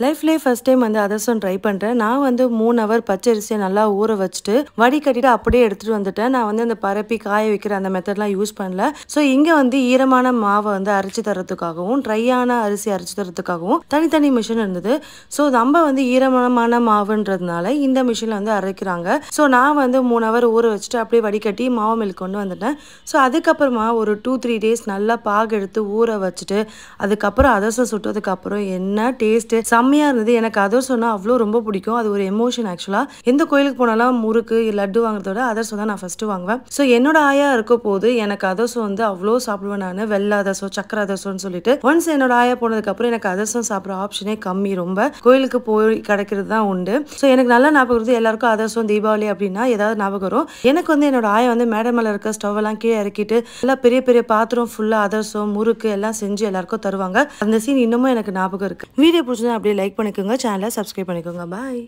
லைஃப்லேயே first time வந்து அதிரசம் try பண்ணுறேன். நான் வந்து 3 ஹவர் பச்சரிசியை நல்லா ஊற வச்சுட்டு வடிகட்டிட்டு அப்படியே எடுத்துகிட்டு வந்துட்டேன். நான் வந்து அந்த பரப்பி காய வைக்கிற அந்த மெத்தட்லாம் யூஸ் பண்ணல. ஸோ இங்கே வந்து ஈரமான மாவை வந்து அரைச்சி தரத்துக்காகவும் ட்ரையான அரிசி அரைச்சி தரத்துக்காகவும் தனித்தனி மிஷின் இருந்தது. ஸோ நம்ம வந்து ஈரமான மாவுன்றதுனால இந்த மிஷினில் வந்து அரைக்கிறாங்க. ஸோ நான் வந்து 3 ஹவர் ஊற வச்சுட்டு அப்படியே வடிகட்டி மாவு மில் கொண்டு வந்துட்டேன். ஸோ அதுக்கப்புறமா ஒரு 2-3 டேஸ் நல்லா பாகு எடுத்து ஊற வச்சுட்டு அதுக்கப்புறம் அதிரசம் சுட்டதுக்கப்புறம் என்ன டேஸ்ட்டு செம்மையா இருந்தது. எனக்கு அதிரசம்னா அவ்வளோ ரொம்ப பிடிக்கும். அது ஒரு எமோஷன் ஆக்சுவலா. எந்த கோயிலுக்கு போனாலும் முறுக்கு, லட்டு வாங்குறத விட அதிரசம் தான் நான் ஃபர்ஸ்ட் வாங்குவேன். ஸோ என்னோட ஆயா இருக்க போது எனக்கு அதிரசம் வந்து அவ்வளோ சாப்பிடுவேன் நான். வெள்ளை அதிரசம், சக்கரை அதிரசம்னு சொல்லிட்டு. ஒன்ஸ் என்னோட ஆயா போனதுக்கு அப்புறம் எனக்கு அதிரசம் சாப்பிட்ற ஆப்ஷனே கம்மி ரொம்ப. கோயிலுக்கு போய் கிடைக்கிறது தான் உண்டு. ஸோ எனக்கு நல்லா ஞாபகம் வருது. எல்லாருக்கும் அதிரசம் தீபாவளி அப்படின்னா ஏதாவது ஞாபகம் வரும். எனக்கு வந்து என்னோட ஆயா வந்து மேடை மேலே இருக்க ஸ்டவ் எல்லாம் கீழே இறக்கிட்டு எல்லாம் பெரிய பெரிய பாத்திரம் ஃபுல்லா அதிரசம், முறுக்கு எல்லாம் செஞ்சு எல்லாருக்கும் தருவாங்க. அந்த சீன் இன்னமும் எனக்கு ஞாபகம் இருக்கு. வீடியோ பிடிச்சதா அப்படியே லைக் பண்ணிக்கோங்க, சேனலை சப்ஸ்கிரைப் பண்ணிக்கோங்க. பாய்.